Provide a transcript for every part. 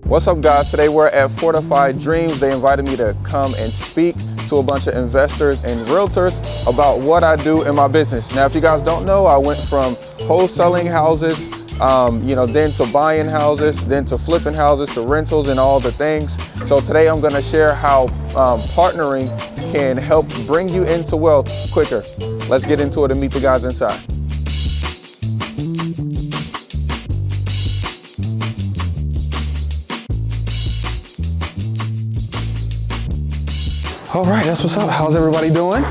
What's up, guys? Today we're at Fortified Dreams. They invited me to come and speak to a bunch of investors and realtors about what I do in my business. Now, if you guys don't know, I went from wholesaling houses, then to buying houses, then to flipping houses, to rentals and all the things. So today I'm gonna share how partnering can help bring you into wealth quicker. Let's get into it and meet the guys inside. All right, that's what's up. How's everybody doing?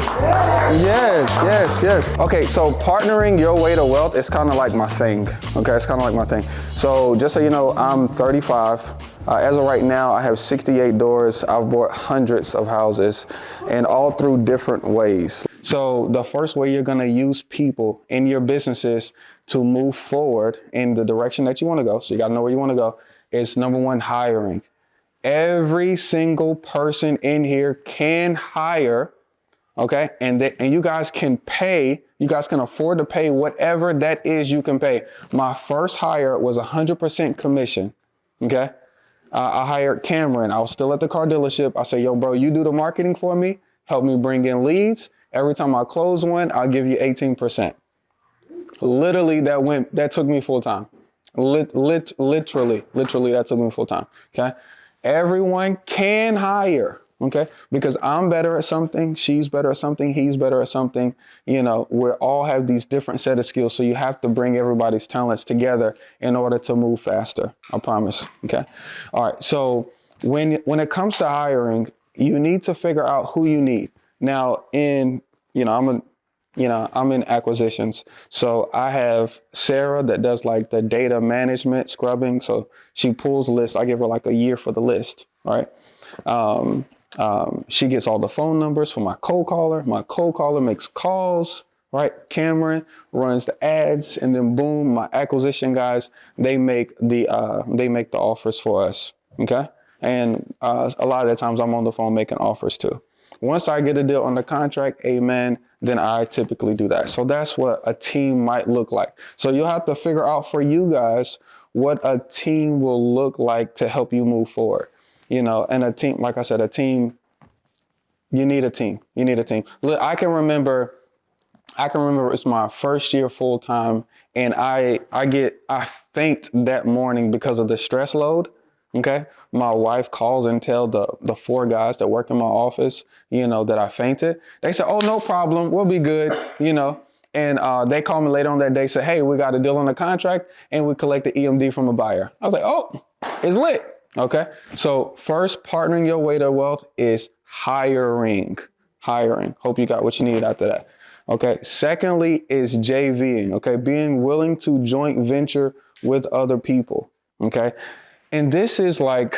Yes. Okay, so partnering your way to wealth is kind of like my thing. Okay, it's kind of like my thing. So just so you know, I'm 35. As of right now, I have 68 doors. I've bought hundreds of houses, and all through different ways. So the first way you're gonna use people in your businesses to move forward in the direction that you wanna go, so you gotta know where you wanna go, is number one, hiring. Every single person in here can hire, okay? And you guys can pay, you guys can afford to pay whatever that is you can pay. My first hire was 100% commission, okay? I hired Cameron. I was still at the car dealership. I said, yo, bro, you do the marketing for me, help me bring in leads. Every time I close one, I'll give you 18%. Literally, that took me full time. Literally, that took me full time, okay? Everyone can hire, okay? Because I'm better at something, she's better at something, he's better at something. You know, we all have these different set of skills, so you have to bring everybody's talents together in order to move faster, I promise, okay? All right, so when it comes to hiring, you need to figure out who you need. Now, I'm in acquisitions. So I have Sarah that does like the data management scrubbing. So she pulls lists. I give her like a year for the list, right? She gets all the phone numbers for my cold caller. My cold caller makes calls, right? Cameron runs the ads, and then boom, my acquisition guys, they make the offers for us, okay? And a lot of the times I'm on the phone making offers too. Once I get a deal on the contract, amen, then I typically do that. So that's what a team might look like. So you'll have to figure out for you guys what a team will look like to help you move forward. You know, and a team, like I said, you need a team. You need a team. Look, I can remember it's my first year full time, and I faint that morning because of the stress load. Okay, my wife calls and tell the four guys that work in my office, that I fainted. They said, "Oh, no problem, we'll be good," And they call me later on that day, say, "Hey, we got a deal on the contract, and we collected EMD from a buyer." I was like, "Oh, it's lit." Okay, so first, partnering your way to wealth is hiring. Hope you got what you need after that. Okay. Secondly is JVing. Okay, being willing to joint venture with other people. Okay. And this is like,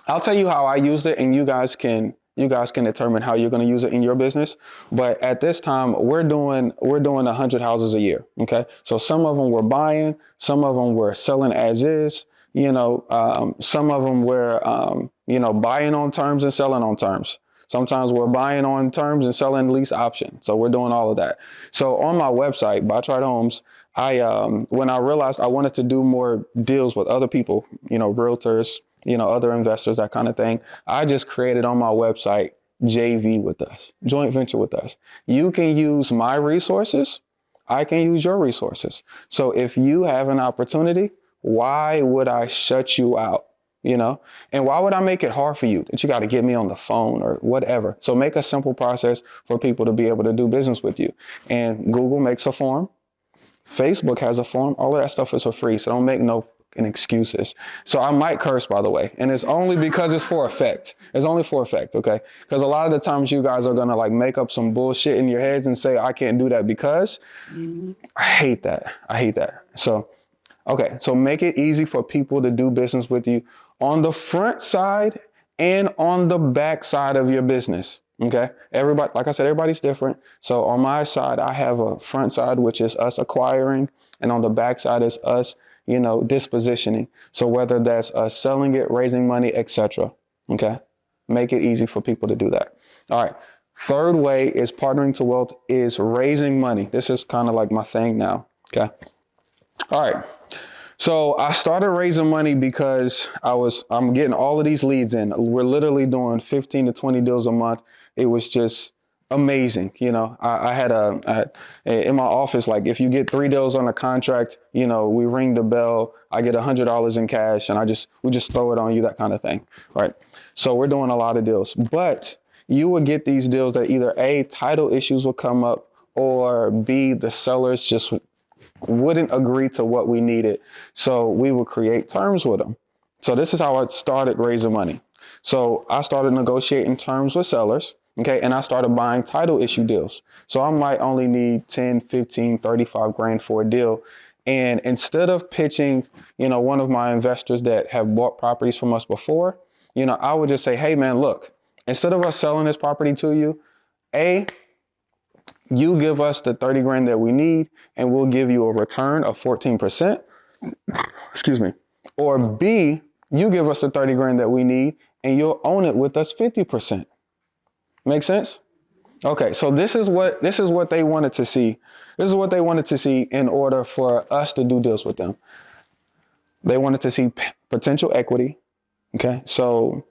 I'll tell you how I used it, and you guys can determine how you're going to use it in your business. But at this time, we're doing 100 houses a year. Okay, so some of them we're buying, some of them we're selling as is. Some of them we're buying on terms and selling on terms. Sometimes we're buying on terms and selling lease option. So we're doing all of that. So on my website, Buy Tried Homes, when I realized I wanted to do more deals with other people, realtors, other investors, that kind of thing, I just created on my website, JV with us, joint venture with us. You can use my resources. I can use your resources. So if you have an opportunity, why would I shut you out? And why would I make it hard for you that you got to get me on the phone or whatever? So make a simple process for people to be able to do business with you. And Google makes a form. Facebook has a form. All of that stuff is for free. So don't make no excuses. So I might curse, by the way. And it's only because it's for effect. It's only for effect, okay? Because a lot of the times you guys are going to like make up some bullshit in your heads and say, I can't do that because I hate that. So, okay. So make it easy for people to do business with you on the front side and on the back side of your business. Okay. Everybody, like I said, everybody's different. So on my side, I have a front side, which is us acquiring, and on the back side is us, dispositioning. So whether that's us selling it, raising money, etc. Okay. Make it easy for people to do that. All right. Third way is partnering to wealth is raising money. This is kind of like my thing now. Okay. All right. So I started raising money because I'm getting all of these leads in. We're literally doing 15 to 20 deals a month. It was just amazing. I had in my office, like if you get 3 deals on a contract, we ring the bell, I get $100 in cash and we just throw it on you, that kind of thing. Right. So we're doing a lot of deals, but you would get these deals that either A, title issues will come up, or B, the sellers just wouldn't agree to what we needed. So we would create terms with them. So this is how I started raising money. So I started negotiating terms with sellers. Okay. And I started buying title issue deals. So I might only need 10, 15, 35 grand for a deal. And instead of pitching, one of my investors that have bought properties from us before, I would just say, hey man, look, instead of us selling this property to you, you give us the 30 grand that we need and we'll give you a return of 14%. Excuse me. Or B, you give us the 30 grand that we need and you'll own it with us 50%. Make sense? Okay, so this is what they wanted to see. This is what they wanted to see in order for us to do deals with them. They wanted to see potential equity. Okay, so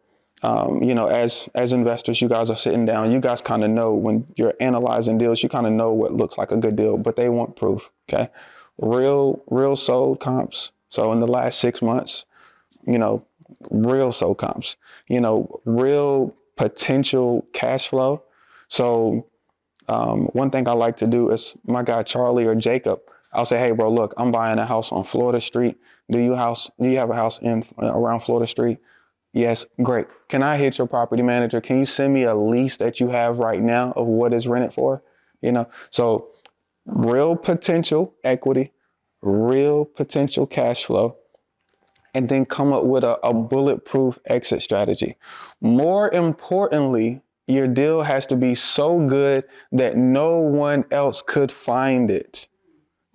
as investors, you guys are sitting down, you guys kind of know when you're analyzing deals, you kind of know what looks like a good deal, but they want proof. Okay. Real sold comps. So in the last 6 months, real sold comps, real potential cash flow. So one thing I like to do is my guy, Charlie or Jacob, I'll say, hey bro, look, I'm buying a house on Florida Street. Do you have a house around Florida Street? Yes, great. Can I hit your property manager? Can you send me a lease that you have right now of what is rented for? So real potential equity, real potential cash flow, and then come up with a bulletproof exit strategy. More importantly, your deal has to be so good that no one else could find it.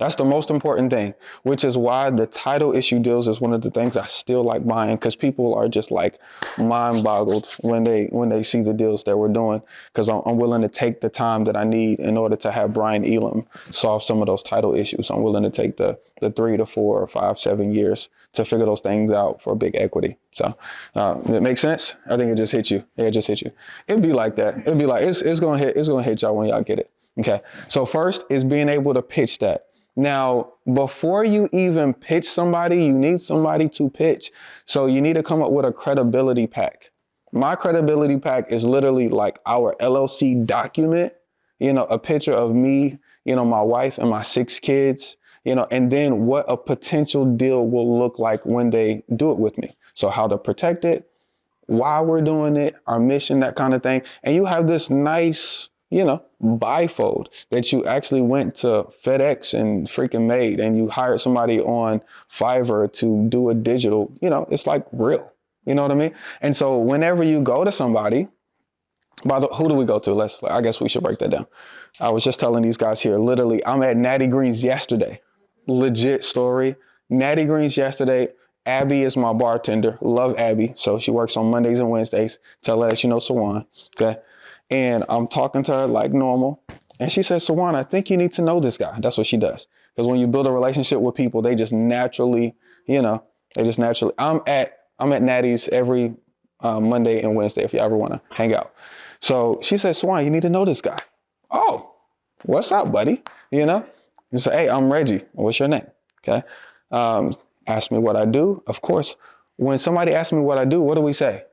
That's the most important thing, which is why the title issue deals is one of the things I still like buying, because people are just like mind boggled when they see the deals that we're doing, because I'm willing to take the time that I need in order to have Brian Elam solve some of those title issues. I'm willing to take the 3 to 4 or 5, 7 years to figure those things out for big equity. So it makes sense. I think it just hit you. Yeah, it just hit you. It'd be like that. It'd be like, it's going to hit y'all when y'all get it. Okay. So first is being able to pitch that. Now, before you even pitch somebody, you need somebody to pitch. So you need to come up with a credibility pack. My credibility pack is literally like our LLC document, a picture of me, my wife and my 6 kids, and then what a potential deal will look like when they do it with me. So how to protect it, why we're doing it, our mission, that kind of thing. And you have this nice, bifold that you actually went to FedEx and freaking made, and you hired somebody on Fiverr to do a digital, it's like real, you know what I mean? And so whenever you go to somebody, who do we go to? I guess we should break that down. I was just telling these guys here, literally, I'm at Natty Green's yesterday. Legit story. Natty Green's yesterday. Abby is my bartender. Love Abby. So she works on Mondays and Wednesdays. Tell her that she knows Sawan. Okay. And I'm talking to her like normal. And she says, Sawan, I think you need to know this guy. That's what she does. Because when you build a relationship with people, they just naturally, I'm at Natty's every Monday and Wednesday if you ever want to hang out. So she says, Sawan, you need to know this guy. Oh, what's up, buddy? You say, hey, I'm Reggie. What's your name? Okay. Ask me what I do. Of course, when somebody asks me what I do, what do we say?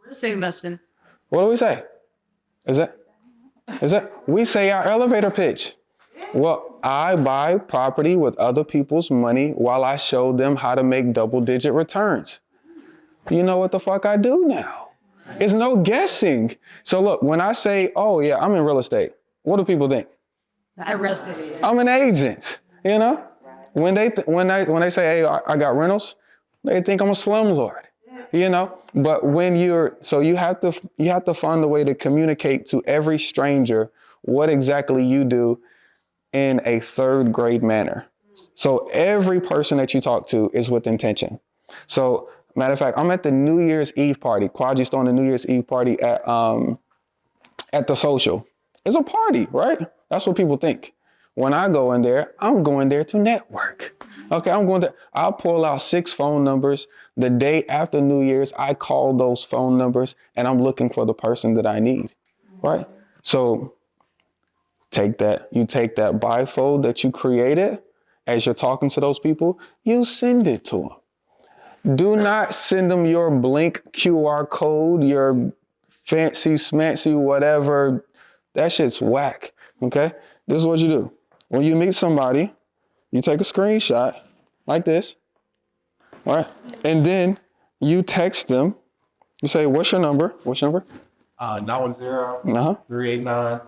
Real estate investing. What do we say? Is that? We say our elevator pitch. Well, I buy property with other people's money while I show them how to make double-digit returns. You know what the fuck I do now? It's no guessing. So look, when I say, oh yeah, I'm in real estate, what do people think? I'm an agent, When they say, hey, I got rentals, they think I'm a slumlord, But when you have to find a way to communicate to every stranger what exactly you do in a 3rd grade manner. So every person that you talk to is with intention. So matter of fact, I'm at the New Year's Eve party. Quadri's throwing a New Year's Eve party at at the social. It's a party, right? That's what people think. When I go in there, I'm going there to network. Okay, I'll pull out 6 phone numbers. The day after New Year's, I call those phone numbers and I'm looking for the person that I need, right? So you take that bifold that you created as you're talking to those people, you send it to them. Do not send them your Blink QR code, your fancy smancy whatever. That shit's whack, okay? This is what you do. When you meet somebody, you take a screenshot like this, all right? And then you text them. You say, what's your number? What's your number? 910-389.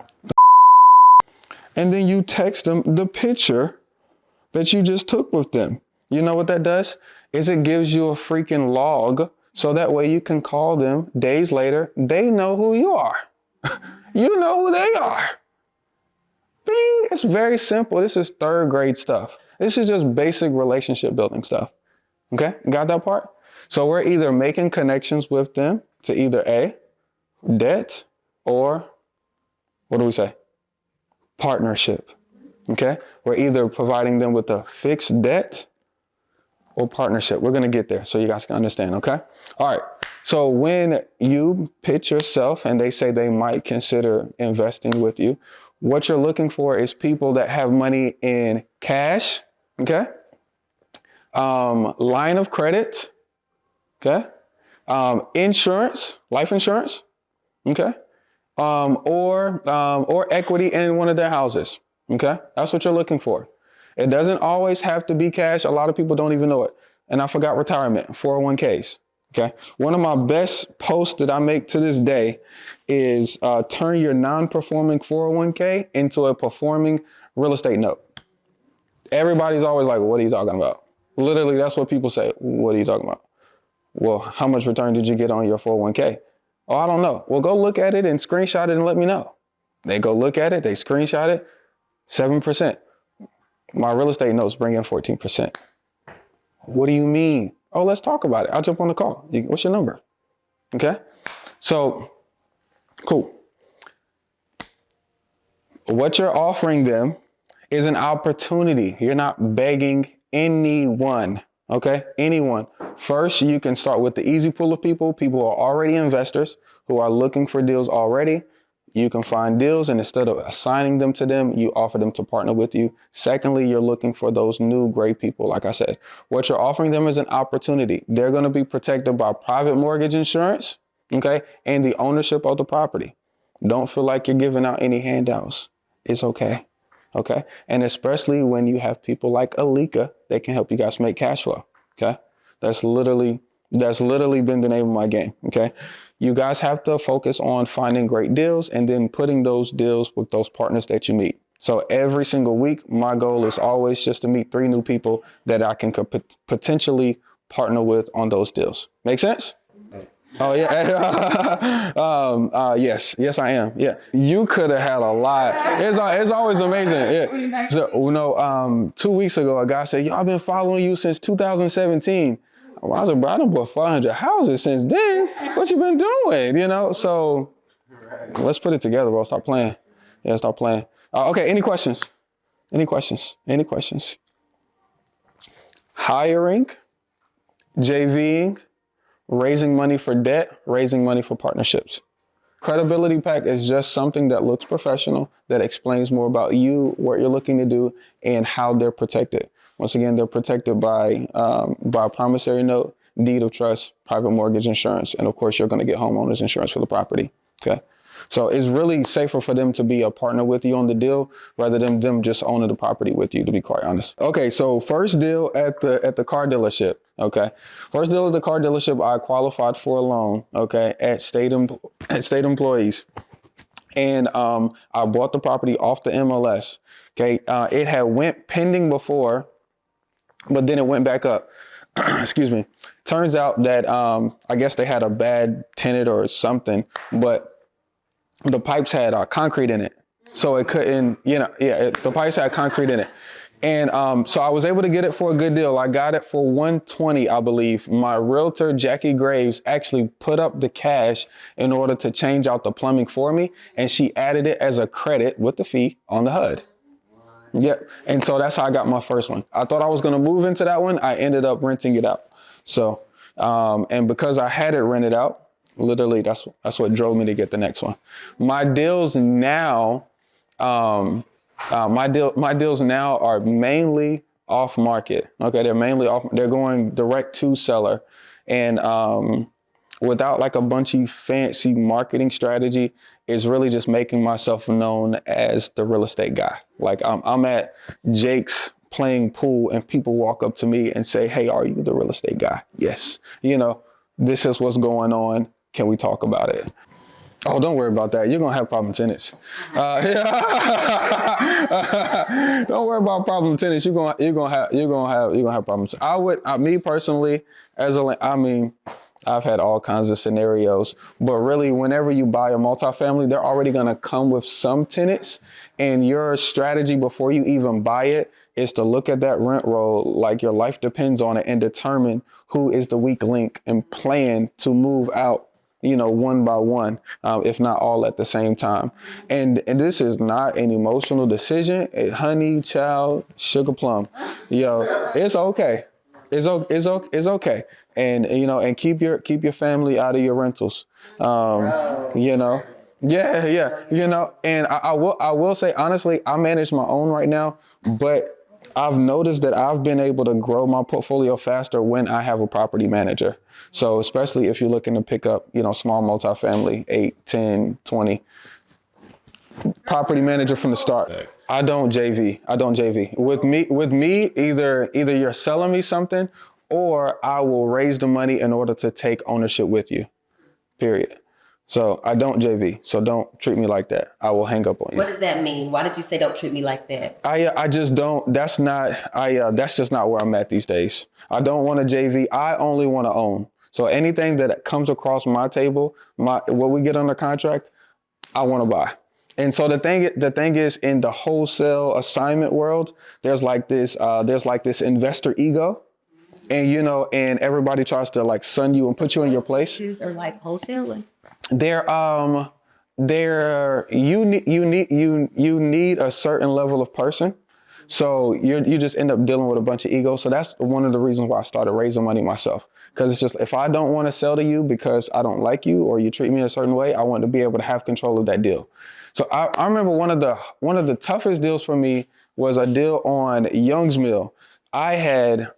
And then you text them the picture that you just took with them. You know what that does? Is it gives you a freaking log so that way you can call them days later. They know who you are. You know who they are. Bing. It's very simple. This is 3rd grade stuff. This is just basic relationship building stuff. Okay, got that part? So we're either making connections with them to either A, debt, or what do we say? Partnership. Okay, we're either providing them with a fixed debt or partnership. We're going to get there so you guys can understand. Okay. All right. So when you pitch yourself and they say they might consider investing with you, what you're looking for is people that have money in cash. Okay. Line of credit. Okay. Insurance, life insurance. Okay. Or equity in one of their houses. Okay. That's what you're looking for. It doesn't always have to be cash. A lot of people don't even know it. And I forgot retirement, 401ks. Okay. One of my best posts that I make to this day is turn your non-performing 401k into a performing real estate note. Everybody's always like, what are you talking about? Literally, that's what people say. What are you talking about? Well, how much return did you get on your 401k? Oh, I don't know. Well, go look at it and screenshot it and let me know. They go look at it. They screenshot it. 7%. My real estate notes bring in 14%. What do you mean? Oh, let's talk about it. I'll jump on the call. What's your number? Okay. So, cool. What you're offering them is an opportunity. You're not begging anyone. Okay. Anyone. First, you can start with the easy pool of people who are already investors, who are looking for deals already. You can find deals, and instead of assigning them to them, you offer them to partner with you. Secondly, you're looking for those new great people. Like I said, what you're offering them is an opportunity. They're going to be protected by private mortgage insurance, okay, and the ownership of the property. Don't feel like you're giving out any handouts. It's okay, okay? And especially when you have people like Alika that can help you guys make cash flow, okay? That's literally been the name of my game, okay? You guys have to focus on finding great deals and then putting those deals with those partners that you meet. So every single week, my goal is always just to meet 3 new people that I can potentially partner with on those deals. Make sense? Oh, yeah. Yes, I am. Yeah. You could have had a lot. It's always amazing. Yeah. So, 2 weeks ago, a guy said, yo, I've been following you since 2017. Well, I was like, bro, I done bought 500 houses since then. What you been doing? You know, so let's put it together, bro. Stop playing. Yeah, stop playing. Okay, any questions? Any questions? Any questions? Hiring, JVing, raising money for debt, raising money for partnerships. Credibility Pack is just something that looks professional, that explains more about you, what you're looking to do, and how they're protected. Once again, they're protected by a promissory note, deed of trust, private mortgage insurance, and of course, you're going to get homeowners insurance for the property. Okay, so it's really safer for them to be a partner with you on the deal rather than them just owning the property with you, to be quite honest. Okay, so first deal at the car dealership. Okay, first deal at the car dealership, I qualified for a loan. Okay, at state employees. And I bought the property off the MLS. Okay, it had went pending before, but then it went back up. Excuse me. Turns out that I guess they had a bad tenant or something, but the pipes had concrete in it. So it couldn't, the pipes had concrete in it. And so I was able to get it for a good deal. I got it for 120, I believe. My realtor, Jackie Graves, actually put up the cash in order to change out the plumbing for me. And she added it as a credit with the fee on the HUD. Yep. And so that's how I got my first one. I thought I was going to move into that one. I ended up renting it out. So, and because I had it rented out, literally that's what drove me to get the next one. My deals now, my deals now are mainly off market. Okay. They're going direct to seller. And, without like a bunchy fancy marketing strategy, is really just making myself known as the real estate guy. Like I'm at Jake's playing pool and people walk up to me and say, "Hey, are you the real estate guy?" Yes. This is what's going on. Can we talk about it? Oh, don't worry about that. You're gonna have problem tenants. Don't worry about problem tenants. You're gonna have problems. Me personally, I've had all kinds of scenarios, but really whenever you buy a multifamily, they're already gonna come with some tenants, and your strategy before you even buy it is to look at that rent roll like your life depends on it and determine who is the weak link and plan to move out, one by one, if not all at the same time. And this is not an emotional decision. Honey, child, sugar plum, it's okay. It's okay. And, and keep your family out of your rentals. Yeah. And I will say, honestly, I manage my own right now, but I've noticed that I've been able to grow my portfolio faster when I have a property manager. So especially if you're looking to pick up, small multifamily, 8, 10, 20, property manager from the start. I don't JV. With me, either you're selling me something or I will raise the money in order to take ownership with you, period. So I don't JV. So don't treat me like that. I will hang up on you. What does that mean? Why did you say don't treat me like that? I just don't, that's just not where I'm at these days. I don't want to JV. I only want to own. So anything that comes across my table, what we get under contract, I want to buy. And so the thing is, in the wholesale assignment world, there's like this investor ego, and and everybody tries to like sun you and put you in your place. Or like wholesaling. You need a certain level of person. So you just end up dealing with a bunch of ego. So that's one of the reasons why I started raising money myself. Because it's just, if I don't want to sell to you because I don't like you or you treat me a certain way, I want to be able to have control of that deal. So I remember one of the toughest deals for me was a deal on Young's Mill. I had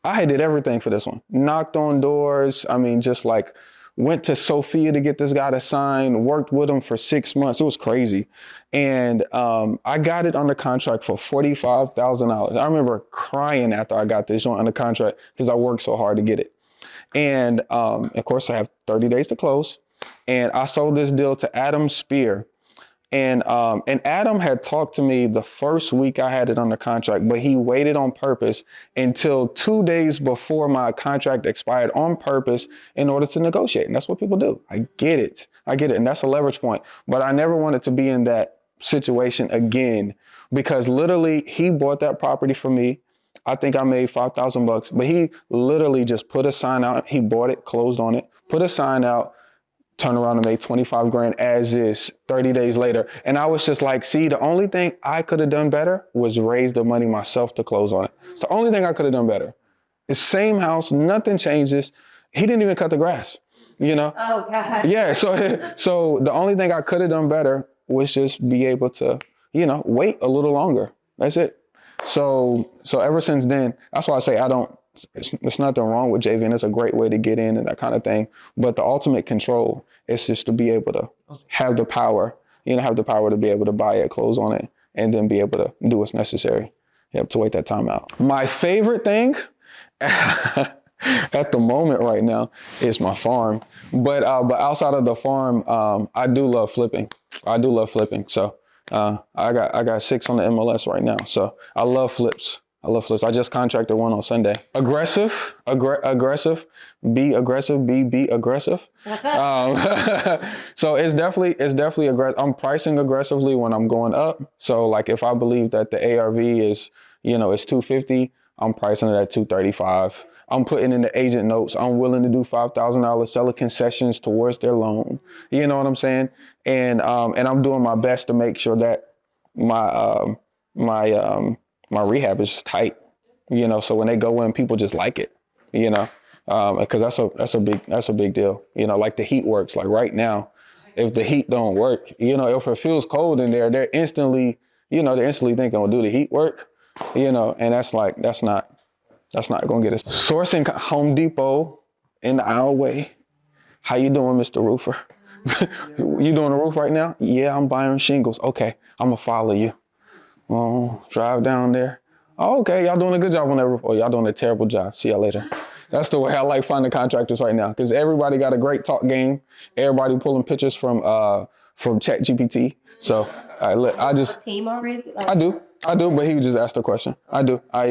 did everything for this one. Knocked on doors. Just like went to Sophia to get this guy to sign, worked with him for 6 months. It was crazy. And I got it under contract for $45,000. I remember crying after I got this joint under contract because I worked so hard to get it. And of course, I have 30 days to close. And I sold this deal to Adam Spear. And Adam had talked to me the first week I had it under contract, but he waited on purpose until 2 days before my contract expired on purpose in order to negotiate. And that's what people do. I get it. And that's a leverage point. But I never wanted to be in that situation again, because literally he bought that property for me. I think I made $5,000, but he literally just put a sign out. He bought it, closed on it, put a sign out, turn around and make 25 grand as is 30 days later. And I was just like, see, the only thing I could have done better was raise the money myself to close on it. It's the only thing I could have done better. It's same house, nothing changes. He didn't even cut the grass, Oh, God. Yeah, so the only thing I could have done better was just be able to, wait a little longer. That's it. So ever since then, that's why I say there's nothing wrong with JV, and it's a great way to get in and that kind of thing. But the ultimate control is just to be able to have the power, to be able to buy it, close on it, and then be able to do what's necessary. You have to wait that time out. My favorite thing at the moment right now is my farm. But outside of the farm, I do love flipping. So I got 6 on the MLS right now. So I love flips. I love flips. I just contracted one on Sunday. Aggressive, aggressive, be aggressive, be aggressive. So it's definitely aggressive. I'm pricing aggressively when I'm going up. So like if I believe that the ARV is, is 250, I'm pricing it at 235. I'm putting in the agent notes. I'm willing to do $5,000 seller concessions towards their loan. You know what I'm saying? And I'm doing my best to make sure that my rehab is tight. So when they go in, people just like it. Because that's a big deal. Like the heat works. Like right now, if the heat don't work, if it feels cold in there, they're instantly thinking, "Well, do the heat work?" And that's not gonna get us. Sourcing Home Depot in the aisleway. How you doing, Mr. Roofer? You doing a roof right now? Yeah, I'm buying shingles. Okay, I'm gonna follow you. Oh, drive down there. Oh, okay, y'all doing a good job on that roof. Oh, y'all doing a terrible job. See y'all later. That's the way I like finding contractors right now, because everybody got a great talk game. Everybody pulling pictures from ChatGPT. So I just A team already? Like, I do, but he would just ask the question. I do. I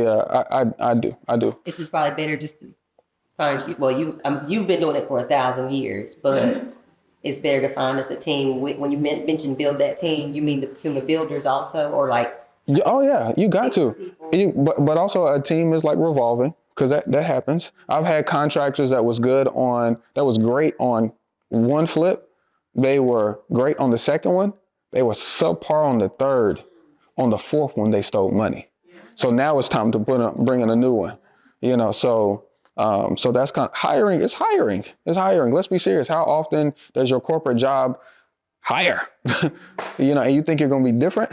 do. This is probably better just to find you. Well, you've been doing it for 1,000 years, but it's better to find us a team. When you mentioned build that team, you mean the team of builders also, or like? Yeah, oh yeah, you got to. But also a team is like revolving, because that happens. I've had contractors that was great on one flip. They were great on the second one. They were subpar on the third. On the fourth one, they stole money. So now it's time to bring in a new one. So that's kind of hiring. It's hiring. Let's be serious. How often does your corporate job hire? And you think you're going to be different?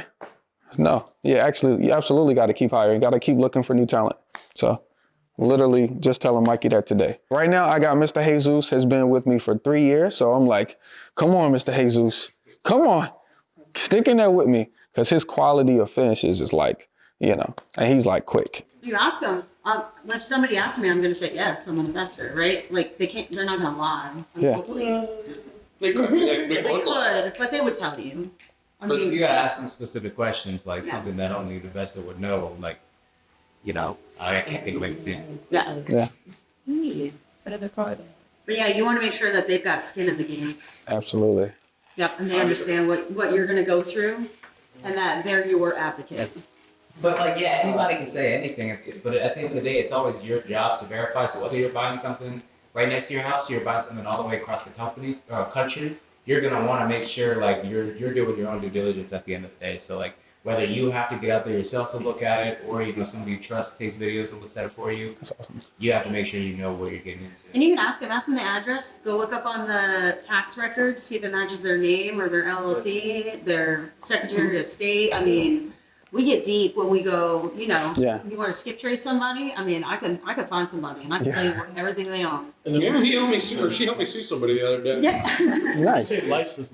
No. Yeah, actually, you absolutely got to keep hiring. Got to keep looking for new talent. So literally just telling Mikey that today. Right now, I got Mr. Jesus has been with me for 3 years. So I'm like, come on, Mr. Jesus. Come on. Stick in there with me. Because his quality of finishes is like, and he's like quick. You ask them, if somebody asks me, I'm going to say, yes, I'm an investor, right? Like they're not going to lie. Yeah. Hopefully. They could, but they would tell you. But you gotta ask them specific questions, like something that only the investor would know. Like, I can't think of anything. Yeah. Yeah. But yeah, you want to make sure that they've got skin in the game. Absolutely. Yep, and they understand what you're going to go through, and that they're your advocate. But anybody can say anything. But at the end of the day, it's always your job to verify. So whether you're buying something right next to your house, or you're buying something all the way across the country, you're gonna want to make sure you're doing your own due diligence at the end of the day. So whether you have to get out there yourself to look at it, or somebody you trust takes videos and looks at it for you, That's awesome. you have to make sure you know what you're getting into. And you can ask them the address. Go look up on the tax record, see if it matches their name or their LLC, their Secretary of State. I mean, we get deep when we go, Yeah. you want to skip trace somebody? I mean, I can find somebody and I can tell you everything they own. And she helped me sue somebody the other day. Yeah. Nice. Say licensed.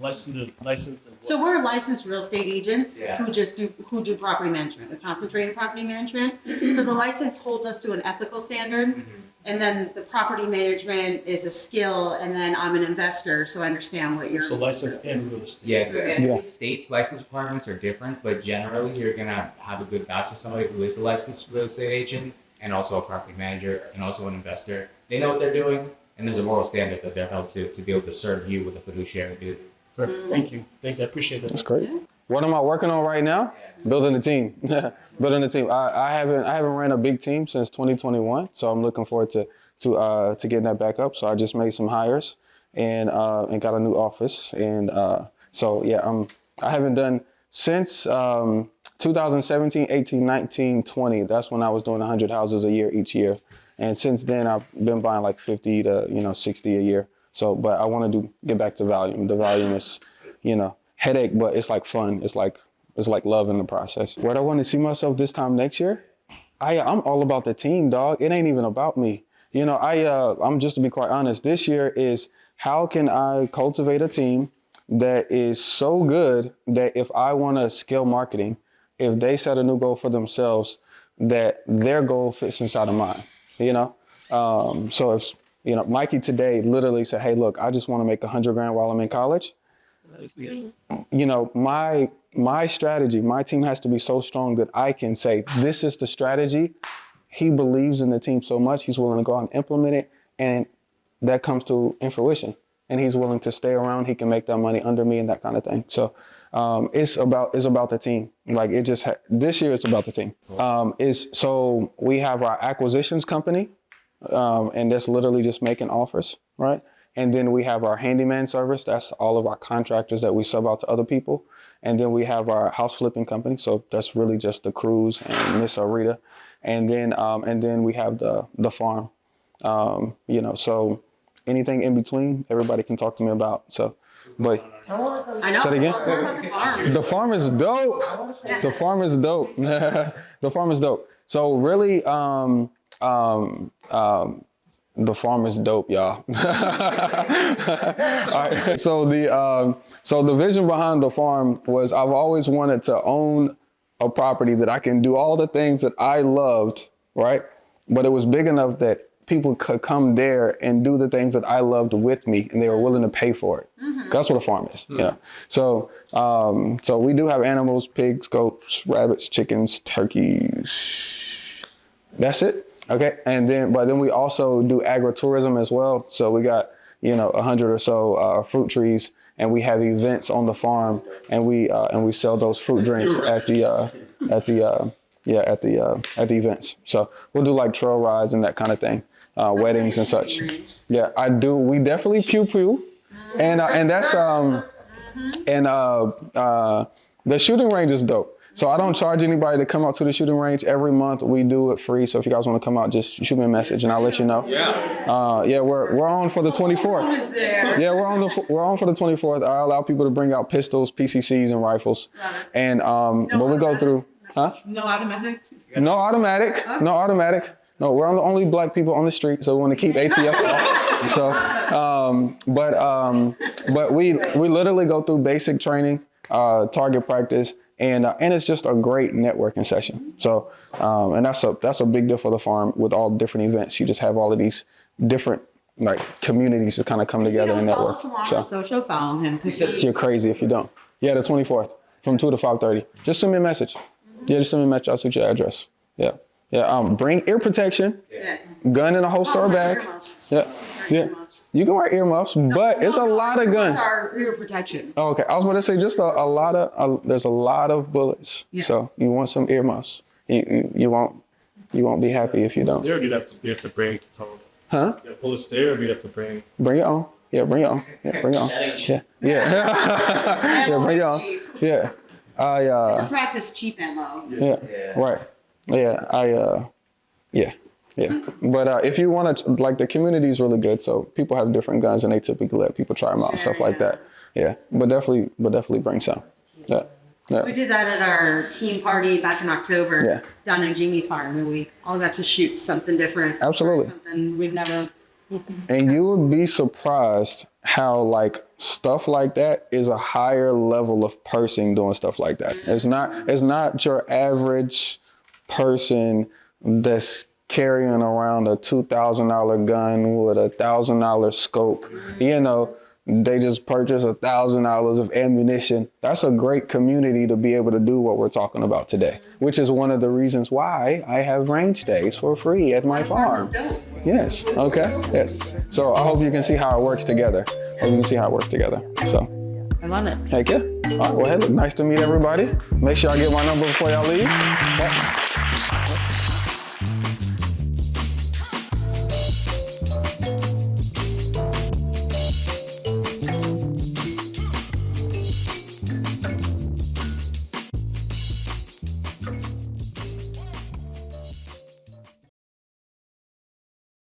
So we're licensed real estate agents Yeah. who do property management. We concentrate in property management. So the license holds us to an ethical standard. And then the property management is a skill, and then I'm an investor, so I understand what you're. So licensed and real estate. Yeah, so in Yeah. every state's license requirements are different, but generally you're gonna have a good vouch for somebody who is a licensed real estate agent and also a property manager and also an investor. They know what they're doing, and there's a moral standard that they're held to be able to serve you with a fiduciary duty. Perfect. Thank you. I appreciate that. That's great. What am I working on right now? Building a team. Building a team. I haven't ran a big team since 2021, so I'm looking forward to getting that back up. So I just made some hires and got a new office, and so yeah, I haven't done since 2017, 18, 19, 20. That's when I was doing 100 houses a year each year, and since then I've been buying like 50 to 60 a year. So, but I want to get back to volume. The volume is, headache, but it's like fun. It's like love in the process. Where do I want to see myself this time next year? I'm all about the team, dog. It ain't even about me. I'm just to be quite honest, this year is how can I cultivate a team that is so good that if I want to scale marketing, if they set a new goal for themselves, that their goal fits inside of mine, So if, Mikey today literally said, hey, look, I just want to make $100,000 while I'm in college. My my strategy, my team has to be so strong that I can say, this is the strategy. He believes in the team so much, he's willing to go out and implement it. And that comes to fruition. And he's willing to stay around. He can make that money under me and that kind of thing. So it's about the team. Like this year it's about the team. So we have our acquisitions company, and that's literally just making offers, right? And then we have our handyman service. That's all of our contractors that we sub out to other people. And then we have our house flipping company. So that's really just the Cruz and Miss Arita. And then we have the farm. So anything in between, everybody can talk to me about. So, but I know. say it again. Let's talk about the farm. The farm is dope. The farm is dope. The farm is dope. So really, the farm is dope, y'all. All right. So the vision behind the farm was I've always wanted to own a property that I can do all the things that I loved, right? But it was big enough that people could come there and do the things that I loved with me, and they were willing to pay for it. Mm-hmm. That's what a farm is. Yeah. So we do have animals: pigs, goats, rabbits, chickens, turkeys. That's it. Okay. But then we also do agritourism as well. So we got 100 or so fruit trees, and we have events on the farm, and we sell those fruit drinks at the events. So we'll do like trail rides and that kind of thing, weddings and such. Yeah, I do. We definitely pew, and that's the shooting range is dope. So I don't charge anybody to come out to the shooting range. Every month we do it free. So if you guys want to come out, just shoot me a message and I'll let you know. Yeah. We're on for the 24th. Yeah, we're on for the 24th. I allow people to bring out pistols, PCCs, and rifles. And but we go through. Huh? No automatic? No automatic. No automatic. No, we're the only black people on the street, so we want to keep ATF off. So, but we literally go through basic training, target practice, and it's just a great networking session. So, and that's a big deal for the farm with all different events. You just have all of these different like communities to kind of come together and network. So social, follow him. You're crazy if you don't. Yeah, the 24th from 2 to 5:30. Just send me a message. Yeah, just send me a message. I'll shoot your address. Yeah. Bring ear protection. Yes. Gun in a holster or bag. Yeah. You can wear earmuffs, but it's a lot of guns. Our ear protection. Oh, okay. I was going to say just a lot of there's a lot of bullets. Yes. So you want some earmuffs. You won't be happy if you don't. There, you have to bring. Huh? Yeah, bullets there, or you have to bring. Bring your own. Yeah, bring your own. Yeah, bring your own. Yeah. Yeah, bring your own. Yeah. The practice cheap ammo. Yeah. Right. Yeah. Yeah. But if you want to, like, the community is really good. So people have different guns, and they typically let people try them out and stuff like that. Yeah. But definitely bring some. Yeah. We did that at our team party back in October down in Jimmy's farm, and we all got to shoot something different. Absolutely. Something we've never. And you would be surprised how like stuff like that is a higher level of person doing stuff like that. It's not your average person that's carrying around a $2,000 gun with a $1,000 scope. They just purchased $1,000 of ammunition. That's a great community to be able to do what we're talking about today, which is one of the reasons why I have range days for free at my farm. Yes. Okay. Yes. So I hope you can see how it works together. So, I love it. heck yeah. All right. Well, hey, look, nice to meet everybody. Make sure I get my number before y'all leave. Yeah.